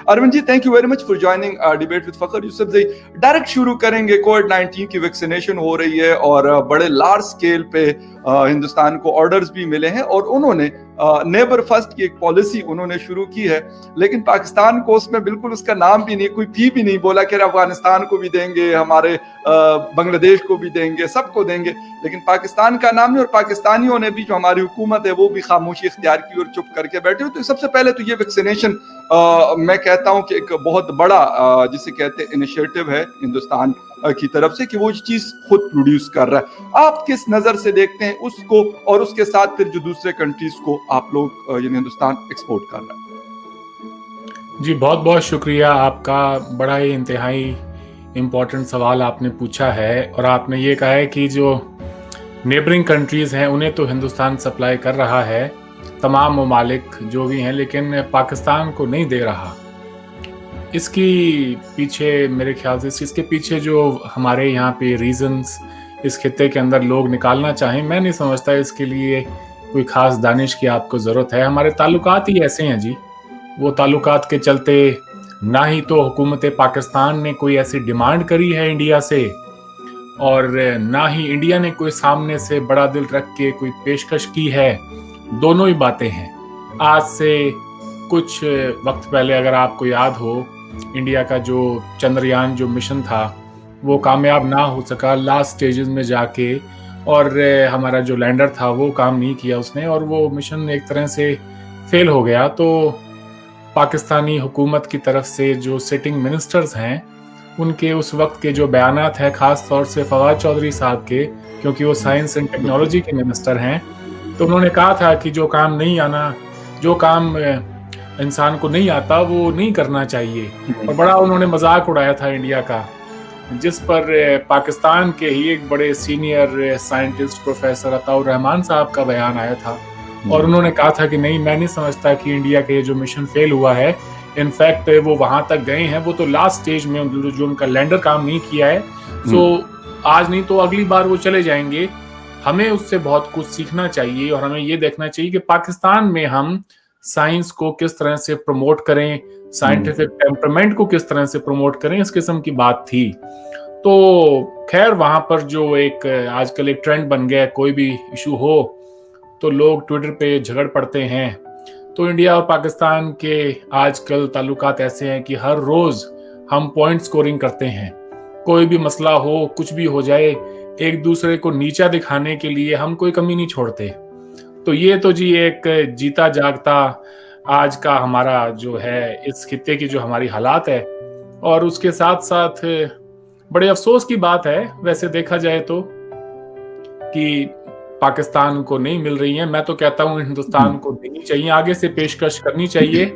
Arvind ji, thank you very much for joining debate with Fakhar Yusuf ji. Direct शुरू करेंगे। कोविड-19 की वैक्सीनेशन हो रही है और बड़े लार्ज स्केल पे हिंदुस्तान को ऑर्डर्स भी मिले हैं और उन्होंने नेबर फर्स्ट की एक पॉलिसी उन्होंने शुरू की है, लेकिन पाकिस्तान को उसमें बिल्कुल उसका नाम भी नहीं, कोई फी भी नहीं बोला कि अफगानिस्तान को भी देंगे, हमारे बांग्लादेश को भी देंगे, सबको देंगे, लेकिन पाकिस्तान का नाम नहीं। और पाकिस्तानियों ने भी, जो हमारी हुकूमत है, वो भी खामोशी इख्तियार की और चुप करके बैठे हो। तो सबसे पहले तो ये वैक्सीनेशन मैं कहता हूं कि एक बहुत बड़ा जिसे कहते हैं इनिशिएटिव है हिंदुस्तान की तरफ से, कि वो चीज खुद प्रोड्यूस कर रहा है। आप किस नजर से देखते हैं उसको, और उसके साथ फिर जो दूसरे कंट्रीज को आप लोग यानी हिंदुस्तान एक्सपोर्ट कर रहा है? जी, बहुत बहुत शुक्रिया आपका। बड़ा ही इंतहाई इम्पोर्टेंट सवाल आपने पूछा है, और आपने ये कहा है कि जो नेबरिंग कंट्रीज़ हैं उन्हें तो हिंदुस्तान सप्लाई कर रहा है, तमाम ममालिक जो भी हैं, लेकिन पाकिस्तान को नहीं दे रहा। इसकी पीछे मेरे ख्याल से इसके पीछे जो हमारे यहाँ पे रीजंस इस खित्ते के अंदर लोग निकालना चाहें, मैं नहीं समझता इसके लिए कोई ख़ास दानिश की आपको ज़रूरत है। हमारे ताल्लुकात ही ऐसे हैं जी। वो ताल्लुकात के चलते ना ही तो हुकूमत पाकिस्तान ने कोई ऐसी डिमांड करी है इंडिया से, और ना ही इंडिया ने कोई सामने से बड़ा दिल रख के कोई पेशकश की है। दोनों ही बातें हैं। आज से कुछ वक्त पहले, अगर आपको याद हो, इंडिया का जो चंद्रयान जो मिशन था वो कामयाब ना हो सका लास्ट स्टेजेस में जाके, और हमारा जो लैंडर था वो काम नहीं किया उसने, और वो मिशन एक तरह से फेल हो गया। तो पाकिस्तानी हुकूमत की तरफ से जो सिटिंग मिनिस्टर्स हैं, उनके उस वक्त के जो बयानात हैं, ख़ास तौर से फवाद चौधरी साहब के, क्योंकि वो साइंस एंड टेक्नोलॉजी के मिनिस्टर हैं, तो उन्होंने कहा था कि जो काम नहीं आना, जो काम इंसान को नहीं आता वो नहीं करना चाहिए। और बड़ा उन्होंने मजाक उड़ाया था इंडिया का, जिस पर पाकिस्तान के ही एक बड़े senior scientist professor Ataur Rahman साहब का बयान आया था, और उन्होंने कहा था कि नहीं, मैं नहीं समझता कि इंडिया के जो मिशन फेल हुआ है, इनफैक्ट वो वहां तक गए हैं, वो तो लास्ट स्टेज में जो उनका लैंडर काम नहीं किया है, सो आज नहीं तो अगली बार वो चले जाएंगे। हमें उससे बहुत कुछ सीखना चाहिए, और हमें ये देखना चाहिए कि पाकिस्तान में हम साइंस को किस तरह से प्रमोट करें, साइंटिफिक टेम्परामेंट को किस तरह से प्रमोट करें, इस किस्म की बात थी। तो खैर, वहां पर जो एक आजकल एक ट्रेंड बन गया है, कोई भी इशू हो तो लोग ट्विटर पे झगड़ पड़ते हैं। तो इंडिया और पाकिस्तान के आजकल ताल्लुकात ऐसे हैं कि हर रोज हम पॉइंट स्कोरिंग करते हैं। कोई भी मसला हो, कुछ भी हो जाए, एक दूसरे को नीचा दिखाने के लिए हम कोई कमी नहीं छोड़ते। तो ये तो जी एक जीता जागता आज का हमारा जो है, इस खित्ते की जो हमारी हालात है, और उसके साथ साथ बड़े अफसोस की बात है वैसे देखा जाए तो, कि पाकिस्तान को नहीं मिल रही है। मैं तो कहता हूँ हिंदुस्तान को देनी चाहिए, आगे से पेशकश करनी चाहिए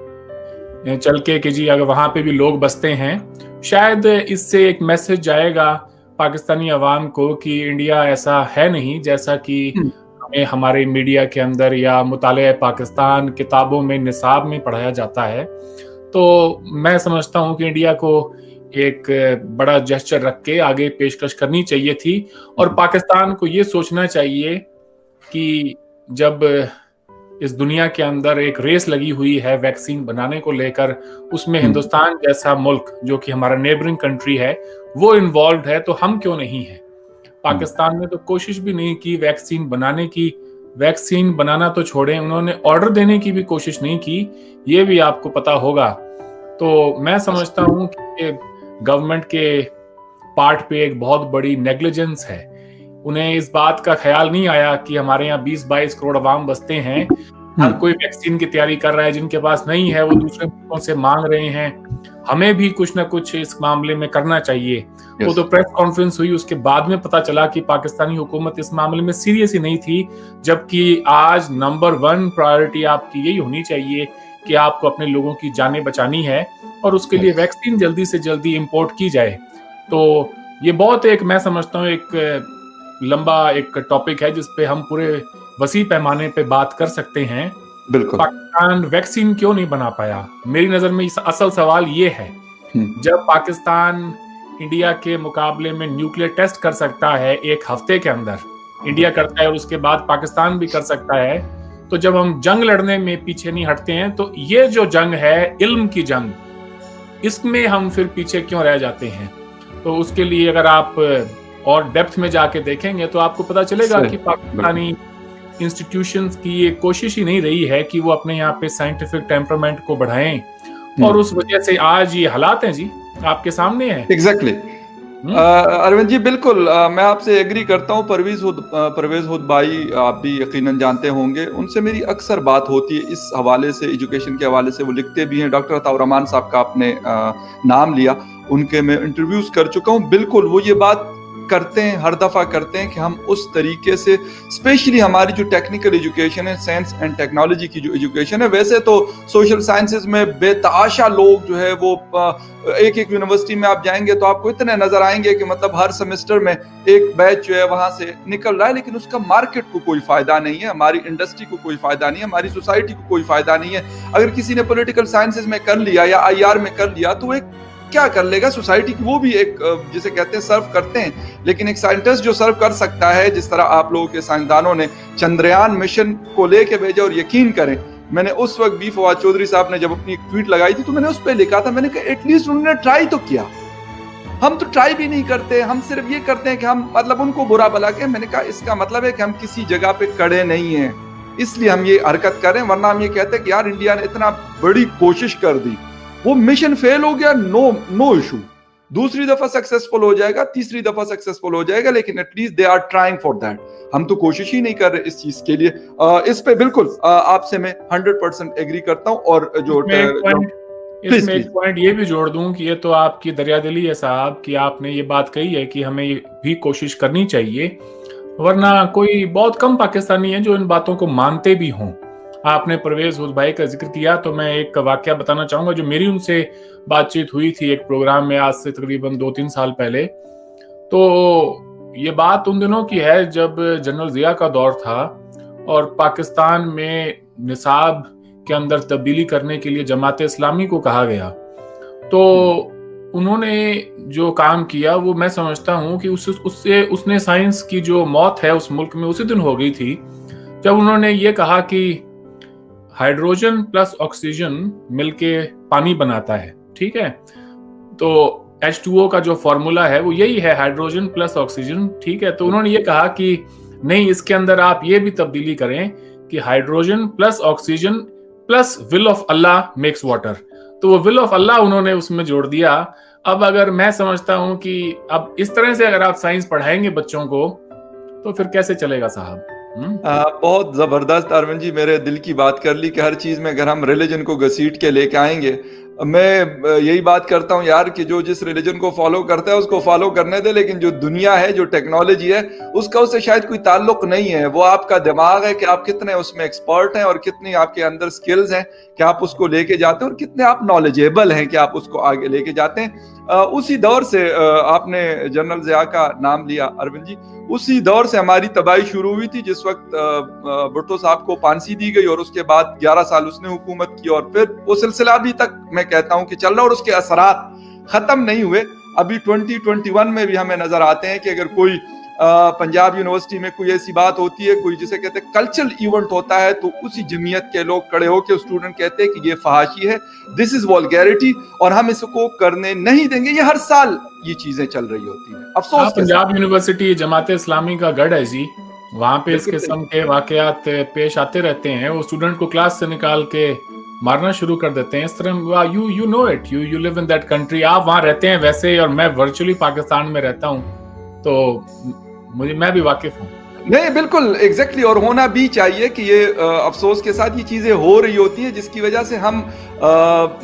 चल के, कि जी अगर वहां पे भी लोग बसते हैं, शायद इससे एक मैसेज जाएगा पाकिस्तानी अवाम को कि इंडिया ऐसा है नहीं जैसा कि हमें हमारे मीडिया के अंदर या मुताले पाकिस्तान किताबों में, निसाब में पढ़ाया जाता है। तो मैं समझता हूँ कि इंडिया को एक बड़ा जेस्चर रख के आगे पेशकश करनी चाहिए थी, और पाकिस्तान को ये सोचना चाहिए कि जब इस दुनिया के अंदर एक रेस लगी हुई है वैक्सीन बनाने को लेकर, उसमें हिंदुस्तान जैसा मुल्क जो कि हमारा नेबरिंग कंट्री है वो इन्वॉल्व है, तो हम क्यों नहीं है? पाकिस्तान ने तो कोशिश भी नहीं की वैक्सीन बनाने की। वैक्सीन बनाना तो छोड़ें, उन्होंने ऑर्डर देने की भी कोशिश नहीं की, ये भी आपको पता होगा। तो मैं समझता हूँ कि गवर्नमेंट के पार्ट पे एक बहुत बड़ी नेग्लिजेंस है। उन्हें इस बात का ख्याल नहीं आया कि हमारे यहाँ 20-22 करोड़ अवाम बसते हैं, हर कोई वैक्सीन की तैयारी कर रहा है, जिनके पास नहीं है वो दूसरे मुल्कों से मांग रहे हैं। हमें भी कुछ ना कुछ इस मामले में करना चाहिए। वो तो प्रेस कॉन्फ्रेंस हुई, उसके बाद में पता चला कि पाकिस्तानी हुकूमत इस मामले में सीरियस ही नहीं थी, जबकि आज नंबर 1 प्रायोरिटी आपकी यही होनी चाहिए कि आपको अपने लोगों की जानें बचानी है, और उसके लिए वैक्सीन जल्दी से जल्दी इंपोर्ट की जाए। तो ये बहुत एक, मैं समझता हूँ, एक लंबा एक टॉपिक है जिस पे हम पूरे वसी पैमाने पे बात कर सकते हैं। बिल्कुल। पाकिस्तान वैक्सीन क्यों नहीं बना पाया? मेरी नजर में असल सवाल ये है, जब पाकिस्तान इंडिया के मुकाबले में न्यूक्लियर टेस्ट कर सकता है एक हफ्ते के अंदर, इंडिया करता है और उसके बाद पाकिस्तान भी कर सकता है, तो जब हम जंग लड़ने में पीछे नहीं हटते हैं, तो ये जो जंग है इल्म की जंग, इसमें हम फिर पीछे क्यों रह जाते हैं? तो उसके लिए अगर आप और डेप्थ में जाके देखेंगे तो आपको पता चलेगा कि पाकिस्तानी इंस्टीट्यूशंस की ये कोशिश ही नहीं रही है कि वो अपने यहाँ पे साइंटिफिक टेम्परामेंट को बढ़ाएं, और उस वजह से आज ये हालात हैं जी, आपके सामने है। एग्जैक्टली अरविंद जी, बिल्कुल मैं आपसे एग्री करता हूँ। परवेज हुद भाई आप भी यकीनन जानते होंगे, उनसे मेरी अक्सर बात होती है इस हवाले से, एजुकेशन के हवाले से। वो लिखते भी हैं। डॉक्टर अताउर रहमान साहब का आपने नाम लिया, उनके मैं इंटरव्यूज कर चुका हूँ। बिल्कुल वो ये बात करते हैं, हर दफा करते हैं कि हम उस तरीके से, स्पेशली हमारी जो टेक्निकल एजुकेशन है, साइंस एंड टेक्नोलॉजी की जो एजुकेशन है, वैसे तो सोशल साइंसेज में बेतहाशा लोग जो है वो एक एक यूनिवर्सिटी में आप जाएंगे तो आपको इतने नजर आएंगे कि मतलब हर सेमेस्टर में एक बैच जो है वहां से निकल रहा है, लेकिन उसका मार्केट को कोई फायदा नहीं है, हमारी इंडस्ट्री को कोई फायदा नहीं है, हमारी सोसाइटी को कोई फायदा नहीं है। अगर किसी ने पॉलिटिकल साइंसेज में कर लिया या IR में कर लिया तो एक क्या कर लेगा सोसाइटी की? वो भी एक जिसे कहते हैं सर्व करते हैं, लेकिन एक साइंटिस्ट जो सर्व कर सकता है, जिस तरह आप लोगों के साइंसदानों ने चंद्रयान मिशन को लेके भेजा, और यकीन करें मैंने उस वक्त भी फवाद चौधरी साहब ने जब अपनी एक ट्वीट लगाई थी तो मैंने उस पर लिखा था, मैंने कहा एटलीस्ट उन्होंने ट्राई तो किया। हम तो ट्राई भी नहीं करते, हम सिर्फ ये करते हैं कि हम मतलब उनको बुरा भला के। मैंने कहा इसका मतलब है कि हम किसी जगह पे कड़े नहीं हैं, इसलिए हम ये हरकत कर रहे हैं। वरना हम ये कहते हैं कि यार इंडिया ने इतना बड़ी कोशिश कर दी, वो मिशन फेल हो गया, नो इशू, दूसरी दफा सक्सेसफुल हो जाएगा, तीसरी दफा सक्सेसफुल हो जाएगा, लेकिन at least they are trying for that. हम तो कोशिश ही नहीं कर रहे इस चीज के लिए। इस पे बिल्कुल आपसे मैं 100% एग्री करता हूँ। और जो इसमें एक पॉइंट ये भी जोड़ दूं कि ये तो आपकी दरियादिली है साहब कि आपने ये बात कही है कि हमें भी कोशिश करनी चाहिए, वरना कोई बहुत कम पाकिस्तानी है जो इन बातों को मानते भी हों। आपने परवेज हुद भाई का जिक्र किया तो मैं एक वाकया बताना चाहूंगा जो मेरी उनसे बातचीत हुई थी एक प्रोग्राम में आज से तकरीबन 2-3 साल पहले। तो ये बात उन दिनों की है जब जनरल जिया का दौर था और पाकिस्तान में निसाब के अंदर तब्दीली करने के लिए जमात इस्लामी को कहा गया। तो उन्होंने जो काम किया वो मैं समझता हूँ कि उसने साइंस की जो मौत है उस मुल्क में उसी दिन हो गई थी जब उन्होंने ये कहा कि हाइड्रोजन प्लस ऑक्सीजन मिलके पानी बनाता है, ठीक है? तो H2O का जो फॉर्मूला है वो यही है, हाइड्रोजन प्लस ऑक्सीजन, ठीक है? तो उन्होंने ये कहा कि नहीं, इसके अंदर आप ये भी तब्दीली करें कि hydrogen plus oxygen plus will of Allah makes water. तो वो विल ऑफ अल्लाह उन्होंने उसमें जोड़ दिया। अब अगर मैं समझता हूं कि अब इस तरह से अगर आप साइंस पढ़ाएंगे बच्चों को तो फिर कैसे चलेगा साहब? बहुत जबरदस्त अरविंद जी, मेरे दिल की बात कर ली कि हर चीज में अगर हम रिलीजन को घसीट के लेके आएंगे। मैं यही बात करता हूँ यार कि जो जिस रिलीजन को फॉलो करता है उसको फॉलो करने दे, लेकिन जो दुनिया है, जो टेक्नोलॉजी है, उसका उससे शायद कोई ताल्लुक नहीं है। वो आपका दिमाग है कि आप कितने उसमें एक्सपर्ट हैं और कितनी आपके अंदर स्किल्स हैं कि आप उसको लेके जाते हैं और कितने आप नॉलेजेबल हैं कि आप उसको आगे लेके जाते हैं। उसी दौर से आपने जनरल जिया का नाम लिया अरविंद जी, उसी दौर से हमारी तबाही शुरू हुई थी जिस वक्त भुट्टो साहब को फांसी दी गई और उसके बाद 11 साल उसने हुकूमत की और फिर वो सिलसिला अभी तक मैं कहता हूं कि चल रहा और उसके असरात खत्म नहीं हुए। अभी 2021 में भी हमें नजर आते हैं कि अगर कोई पंजाब यूनिवर्सिटी में कोई ऐसी बात होती है, कोई जिसे कहते हैं कल्चरल इवेंट होता है, तो उसी जमीयत के लोग खड़े होकर स्टूडेंट कहते हैं कि ये फहाशी है, दिस इज वल्गैरिटी और हम इसको करने नहीं देंगे। ये हर साल ये चीजें चल रही होती हैं। अफसोस पंजाब यूनिवर्सिटी जमात इस्लामी का गढ़ है जी, वहां पे इस किस्म के वाकयात पेश आते रहते हैं। वो स्टूडेंट को क्लास से निकाल के मारना शुरू कर देते हैं। इस तरह you know it, you live in that country, आप वहां रहते हैं वैसे, और मैं वर्चुअली पाकिस्तान में रहता हूँ तो मैं भी वाकिफ हूँ। नहीं, बिल्कुल एग्जैक्टली, और होना भी चाहिए कि ये अफसोस के साथ ये चीजें हो रही होती है जिसकी वजह से हम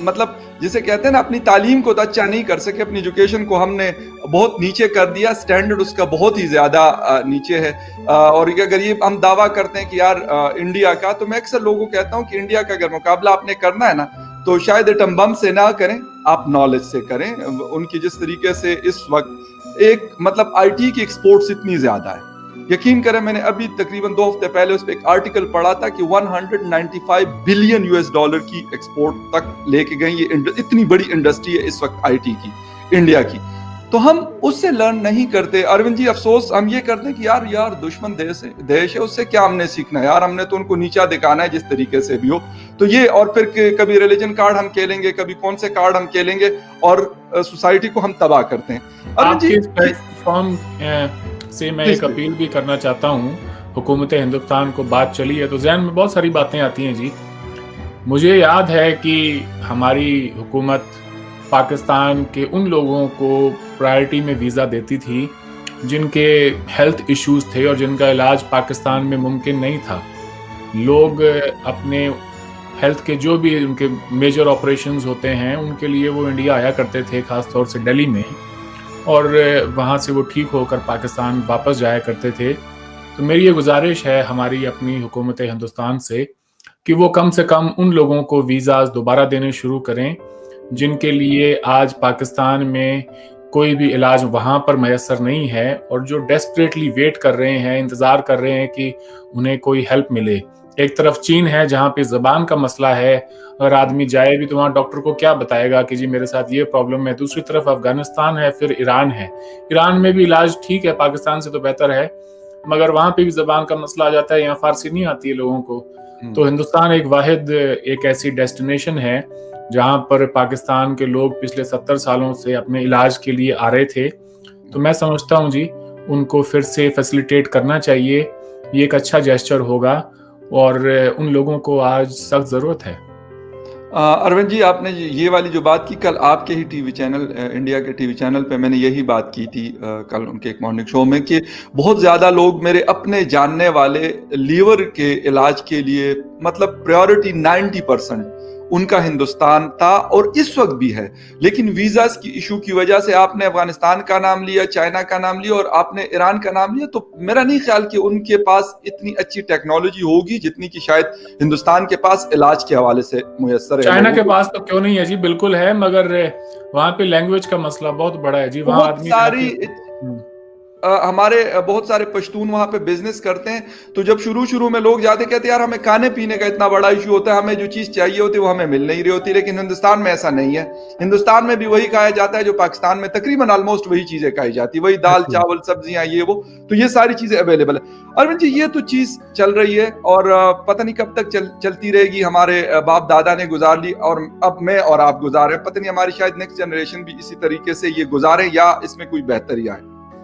मतलब जिसे कहते हैं ना, अपनी तालीम को तो अच्छा नहीं कर सके, अपनी एजुकेशन को हमने बहुत नीचे कर दिया, स्टैंडर्ड उसका बहुत ही ज्यादा नीचे है। और अगर ये हम दावा करते हैं कि यार इंडिया का, तो मैं अक्सर लोगों को कहता हूँ कि इंडिया का अगर मुकाबला आपने करना है ना तो शायद एटम बम से ना करें, आप नॉलेज से करें। उनकी जिस तरीके से इस वक्त एक मतलब IT की एक्सपोर्ट्स इतनी ज्यादा है, यकीन करें मैंने अभी तकरीबन 2 हफ्ते पहले उस पर एक आर्टिकल पढ़ा था कि 195 बिलियन US$ की एक्सपोर्ट तक लेके गई। ये इतनी बड़ी इंडस्ट्री है इस वक्त IT की, इंडिया की। तो हम उससे लर्न नहीं करते। अरविंद जी, अफसोस हम ये करते हैं कि यार दुश्मन देश है, उससे क्या हमने सीखना है यार, हमने तो उनको नीचा दिखाना है जिस तरीके से भी हो। तो ये, और फिर कभी रिलीजन कार्ड हम खेलेंगे, कभी कौन से कार्ड हम खेलेंगे, और सोसाइटी को हम तबाह करते हैं। अरविंद जी, आपके इस प्लेटफॉर्म से मैं एक अपील भी करना चाहता हूँ। हुकूमत हिंदुस्तान को बात चली है तो जहन में बहुत सारी बातें आती हैं जी। मुझे याद है कि हमारी हुकूमत पाकिस्तान के उन लोगों को प्रायोरिटी में वीज़ा देती थी जिनके हेल्थ इश्यूज थे और जिनका इलाज पाकिस्तान में मुमकिन नहीं था। लोग अपने हेल्थ के जो भी उनके मेजर ऑपरेशंस होते हैं उनके लिए वो इंडिया आया करते थे, ख़ास तौर से दिल्ली में, और वहाँ से वो ठीक होकर पाकिस्तान वापस जाया करते थे। तो मेरी ये गुजारिश है हमारी अपनी हुकूमत हिंदुस्तान से कि वो कम से कम उन लोगों को वीज़ाज़ दोबारा देने शुरू करें जिनके लिए आज पाकिस्तान में कोई भी इलाज वहाँ पर मैसर नहीं है और जो डेस्परेटली वेट कर रहे हैं, इंतज़ार कर रहे हैं कि उन्हें कोई हेल्प मिले। एक तरफ चीन है जहाँ पे ज़बान का मसला है, अगर आदमी जाए भी तो वहाँ डॉक्टर को क्या बताएगा कि जी मेरे साथ ये प्रॉब्लम है। दूसरी तरफ अफगानिस्तान है, फिर ईरान है। ईरान में भी इलाज ठीक है, पाकिस्तान से तो बेहतर है, मगर वहाँ पे भी ज़बान का मसला आ जाता है, यहाँ फारसी नहीं आती है लोगों को। तो हिंदुस्तान एक ऐसी डेस्टिनेशन है जहाँ पर पाकिस्तान के लोग पिछले 70 सालों से अपने इलाज के लिए आ रहे थे। तो मैं समझता हूँ जी उनको फिर से फैसिलिटेट करना चाहिए, ये एक अच्छा जेस्चर होगा और उन लोगों को आज सख्त ज़रूरत है। अरविंद जी, आपने ये वाली जो बात की, कल आपके ही टीवी चैनल, इंडिया के टीवी चैनल पे मैंने यही बात की थी कल उनके एक मॉर्निंग शो में, कि बहुत ज़्यादा लोग मेरे अपने जानने वाले लीवर के इलाज के लिए, मतलब प्रायोरिटी 90% उनका हिंदुस्तान था और इस वक्त भी है। लेकिन वीज़ास की इशू की वजह से आपने अफगानिस्तान का नाम लिया, चाइना का नाम लिया और आपने ईरान का नाम लिया, तो मेरा नहीं ख्याल कि उनके पास इतनी अच्छी टेक्नोलॉजी होगी जितनी कि शायद हिंदुस्तान के पास इलाज के हवाले से मुयस्सर है। चाइना के पास तो क्यों नहीं है जी, बिल्कुल है, मगर वहाँ पे लैंग्वेज का मसला बहुत बड़ा है जी। वहाँ आदमी सारी हमारे बहुत सारे पश्तून वहां पे बिजनेस करते हैं, तो जब शुरू में लोग जाते कहते यार हमें खाने पीने का इतना बड़ा इशू होता है, हमें जो चीज चाहिए होती है वो हमें मिल नहीं रही होती। लेकिन हिंदुस्तान में ऐसा नहीं है। हिंदुस्तान में भी वही खाया जाता है जो पाकिस्तान में तकरीबन ऑलमोस्ट वही चीजें खाई जाती है, वही दाल चावल सब्जियां ये वो, तो ये सारी चीजें अवेलेबल है। अरविंद जी, ये तो चीज चल रही है और पता नहीं कब तक चलती रहेगी। हमारे बाप दादा ने गुजार ली और अब मैं और आप गुजार रहे, पता नहीं हमारी शायद नेक्स्ट जनरेशन भी इसी तरीके से ये गुजारे या इसमें कोई बेहतरी आए।